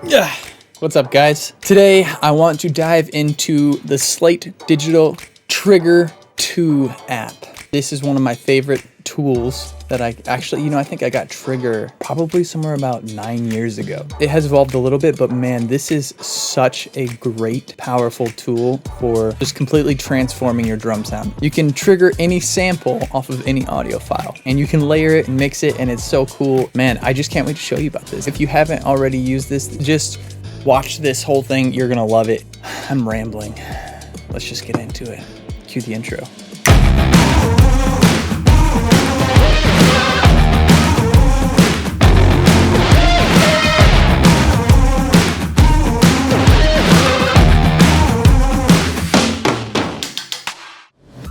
Yeah. What's up, guys? Today I want to dive into the Slate Digital Trigger 2 app. This is one of my favorite tools that I think I got Trigger probably somewhere about 9 years ago. It has evolved a little bit, but man, this is such a great, powerful tool for just completely transforming your drum sound. You can trigger any sample off of any audio file, and you can layer it and mix it, and it's so cool. Man, I just can't wait to show you about this. If you haven't already used this, just watch this whole thing. You're gonna love it. I'm rambling. Let's just get into it. Cue the intro.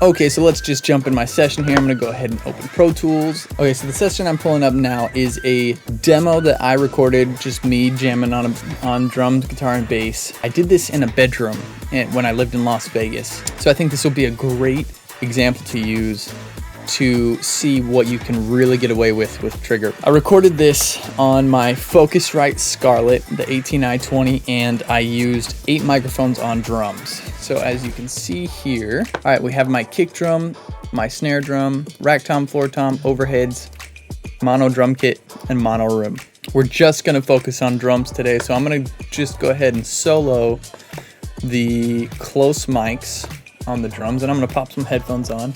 Okay, so let's just jump in my session here. I'm gonna go ahead and open Pro Tools. Okay, so the session I'm pulling up now is a demo that I recorded, just me jamming on drums, guitar, and bass. I did this in a bedroom when I lived in Las Vegas. So I think this will be a great example to use to see what you can really get away with Trigger. I recorded this on my Focusrite Scarlett, the 18i20, and I used 8 microphones on drums. So as you can see here, all right, we have my kick drum, my snare drum, rack tom, floor tom, overheads, mono drum kit, and mono room. We're just gonna focus on drums today, so I'm gonna just go ahead and solo the close mics on the drums, and I'm gonna pop some headphones on.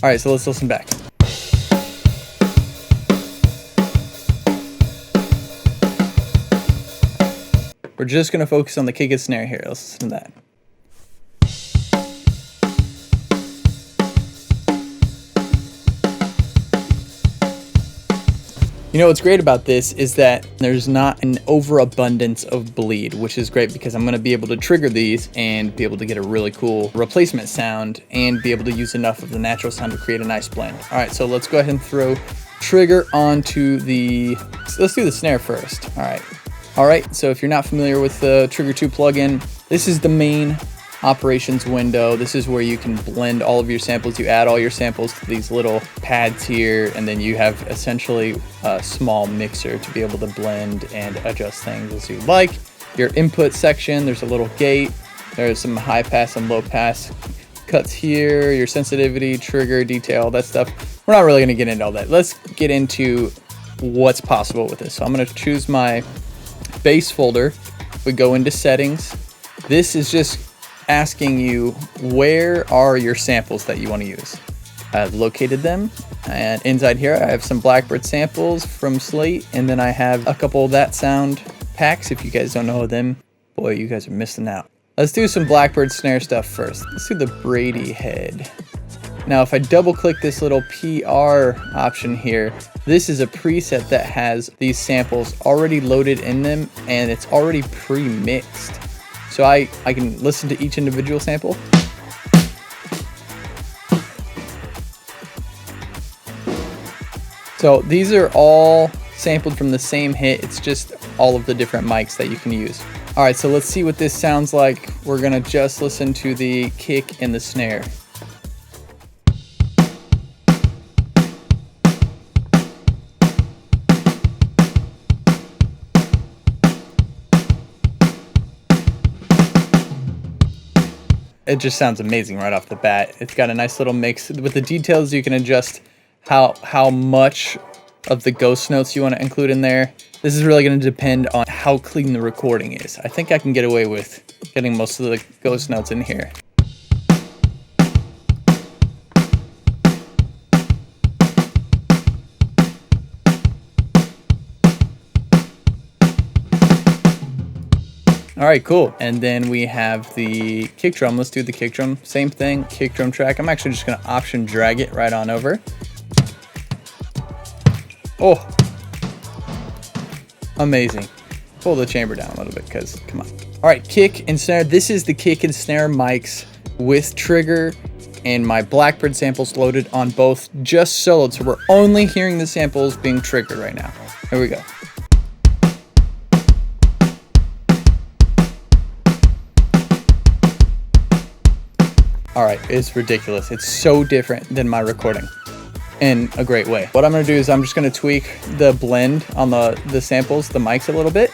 All right, so let's listen back. We're just gonna focus on the kick and snare here. Let's listen to that. You know what's great about this is that there's not an overabundance of bleed, which is great because I'm going to be able to trigger these and be able to get a really cool replacement sound and be able to use enough of the natural sound to create a nice blend. All right, so let's go ahead and throw Trigger onto let's do the snare first. All right, so if you're not familiar with the Trigger 2 plugin, this is the main operations window. This is where you can blend all of your samples. You add all your samples to these little pads here, and then you have essentially a small mixer to be able to blend and adjust things as you like. Your input section, there's a little gate. There's some high pass and low pass cuts here, your sensitivity, trigger, detail, that stuff. We're not really gonna get into all that. Let's get into what's possible with this. So I'm gonna choose my bass folder. We go into settings. This is just asking you where are your samples that you want to use. I've located them, and inside here I have some Blackbird samples from Slate, and then I have a couple of That Sound packs. If you guys don't know them, boy, you guys are missing out. Let's do some Blackbird snare stuff first. Let's do the Brady head. Now if I double click this little PR option here, this is a preset that has these samples already loaded in them, and it's already pre-mixed. So I can listen to each individual sample. So these are all sampled from the same hit. It's just all of the different mics that you can use. All right, so let's see what this sounds like. We're gonna just listen to the kick and the snare. It just sounds amazing right off the bat. It's got a nice little mix. With the details, you can adjust how much of the ghost notes you want to include in there. This is really going to depend on how clean the recording is. I think I can get away with getting most of the ghost notes in here. All right, cool. And then we have the kick drum. Let's do the kick drum. Same thing, kick drum track. I'm actually just gonna option drag it right on over. Oh, amazing. Pull the chamber down a little bit because, come on. All right, kick and snare. This is the kick and snare mics with Trigger and my Blackbird samples loaded on both, just soloed. So we're only hearing the samples being triggered right now. Here we go. All right, it's ridiculous. It's so different than my recording in a great way. What I'm gonna do is I'm just gonna tweak the blend on the samples, the mics a little bit,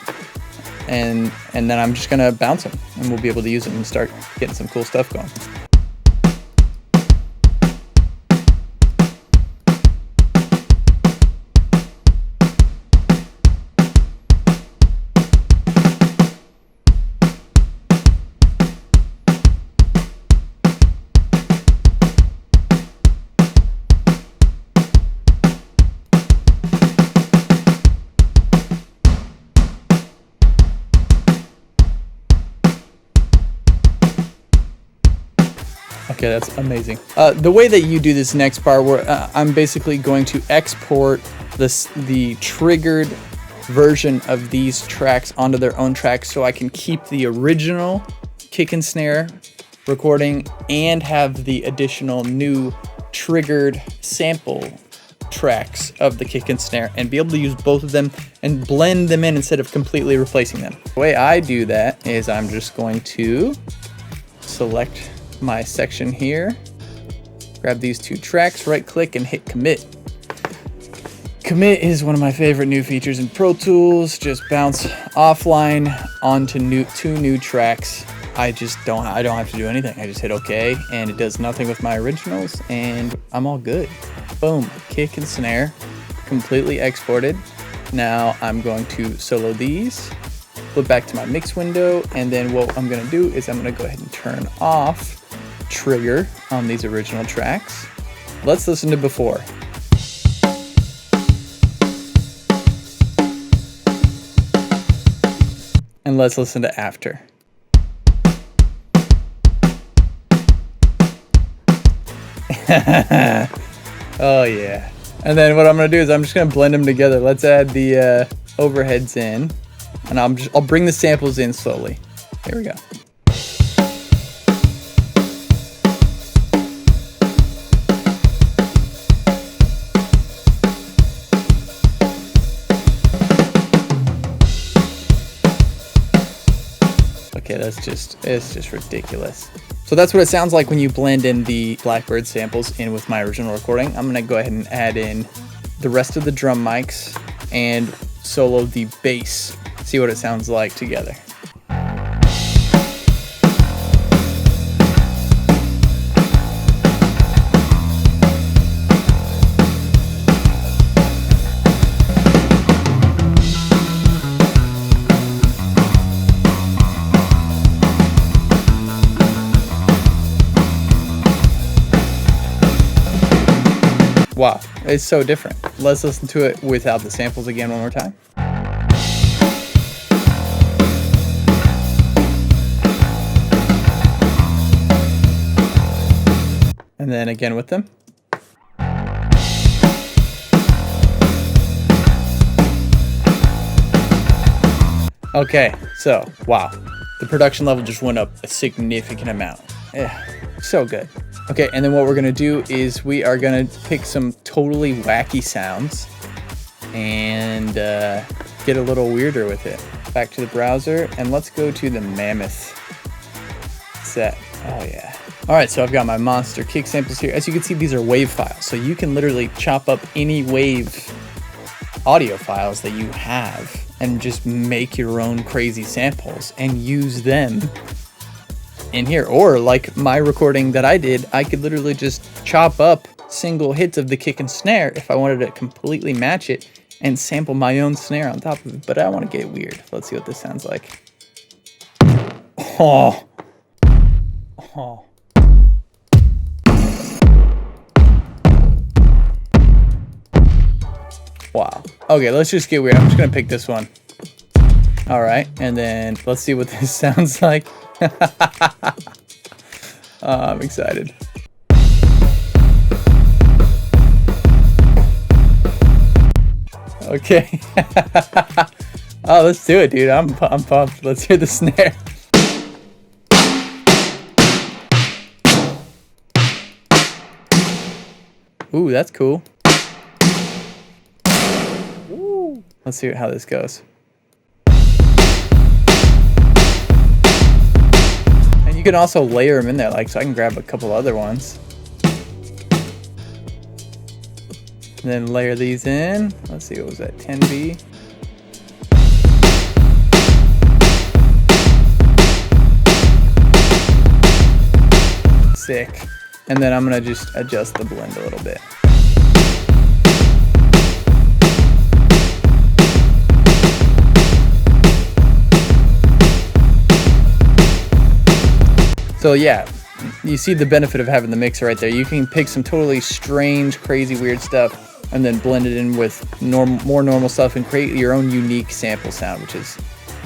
and then I'm just gonna bounce them, and we'll be able to use them and start getting some cool stuff going. Okay, that's amazing. The way that you do this next part, where I'm basically going to export the triggered version of these tracks onto their own tracks, so I can keep the original kick and snare recording and have the additional new triggered sample tracks of the kick and snare, and be able to use both of them and blend them in instead of completely replacing them. The way I do that is I'm just going to select my section here, grab these two tracks, right click and hit commit. Commit is one of my favorite new features in Pro Tools. Just bounce offline onto two new tracks. I don't have to do anything. I just hit OK, and it does nothing with my originals, and I'm all good. Boom, kick and snare completely exported. Now I'm going to solo these, flip back to my mix window, and then what I'm gonna do is I'm gonna go ahead and turn off trigger on these original tracks. Let's listen to before. And let's listen to after. Oh yeah. And then what I'm gonna do is I'm just gonna blend them together. Let's add the overheads in, and I'll bring the samples in slowly. Here we go. Okay, it's just ridiculous. So that's what it sounds like when you blend in the Blackbird samples in with my original recording. I'm gonna go ahead and add in the rest of the drum mics and solo the bass. See what it sounds like together. Wow, it's so different. Let's listen to it without the samples again one more time. And then again with them. Okay, so wow, the production level just went up a significant amount. Yeah, so good. Okay, and then what we're gonna do is we are gonna pick some totally wacky sounds and get a little weirder with it. Back to the browser, and let's go to the Mammoth set. Oh yeah. All right, so I've got my monster kick samples here. As you can see, these are wave files, so you can literally chop up any wave audio files that you have and just make your own crazy samples and use them in here. Or like my recording that I did, I could literally just chop up single hits of the kick and snare if I wanted to completely match it and sample my own snare on top of it. But I want to get weird. Let's see what this sounds like. Oh. Oh. Wow. Okay, let's just get weird. I'm just gonna pick this one. All right, and then let's see what this sounds like. I'm excited. Okay. Oh, let's do it, dude. I'm pumped. Let's hear the snare. Ooh, that's cool. Ooh. Let's see how this goes. And you can also layer them in there, like, so I can grab a couple other ones. And then layer these in. Let's see, what was that, 10B? thick. And then I'm gonna just adjust the blend a little bit. So yeah, you see the benefit of having the mixer right there. You can pick some totally strange, crazy, weird stuff and then blend it in with more normal stuff and create your own unique sample sound, which is,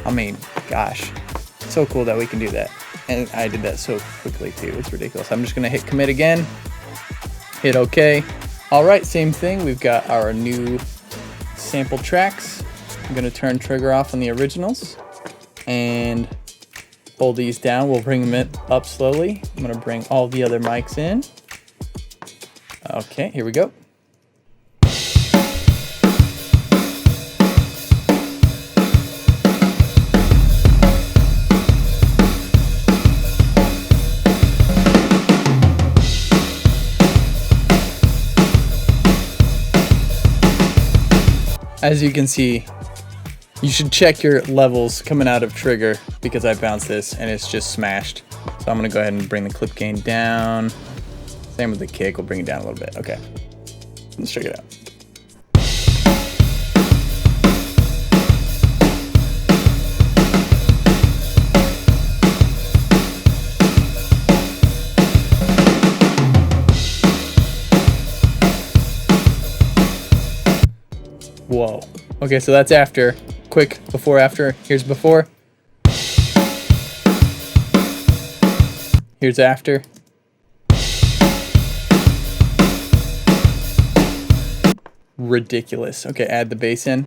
I mean, gosh, so cool that we can do that. And I did that so quickly too, it's ridiculous. I'm just gonna hit commit again, hit OK. All right, same thing, we've got our new sample tracks. I'm gonna turn trigger off on the originals and hold these down. We'll bring them up slowly. I'm gonna bring all the other mics in. Okay, here we go. As you can see, you should check your levels coming out of trigger because I bounced this and it's just smashed. So I'm gonna go ahead and bring the clip gain down. Same with the kick, we'll bring it down a little bit. Okay, let's check it out. Whoa. Okay, so that's after. Quick before, after. Here's before. Here's after. Ridiculous. Okay, add the bass in.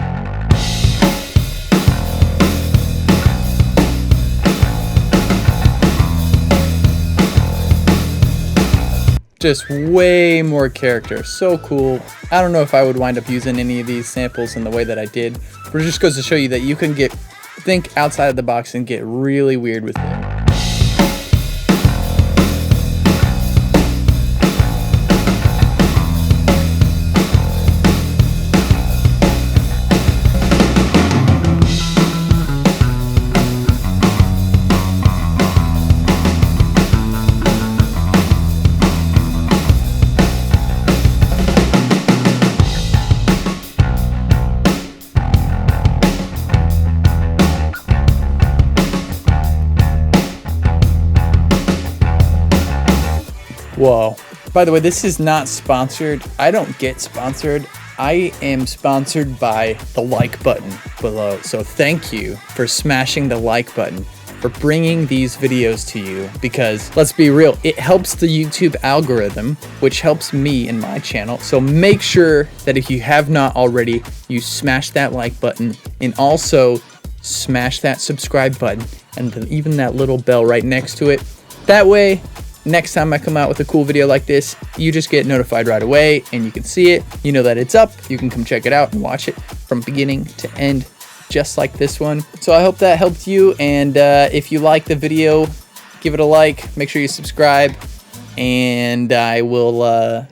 Just way more character. So cool. I don't know if I would wind up using any of these samples in the way that I did, but it just goes to show you that you can think outside of the box and get really weird with it. Whoa. By the way, this is not sponsored. I don't get sponsored. I am sponsored by the like button below. So thank you for smashing the like button, for bringing these videos to you, because let's be real, it helps the YouTube algorithm, which helps me and my channel. So make sure that if you have not already, you smash that like button and also smash that subscribe button and even that little bell right next to it. That way, next time I come out with a cool video like this, you just get notified right away and you can see it. You know that it's up. You can come check it out and watch it from beginning to end, just like this one. So I hope that helped you. And if you like the video, give it a like. Make sure you subscribe. And I will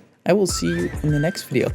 see you in the next video.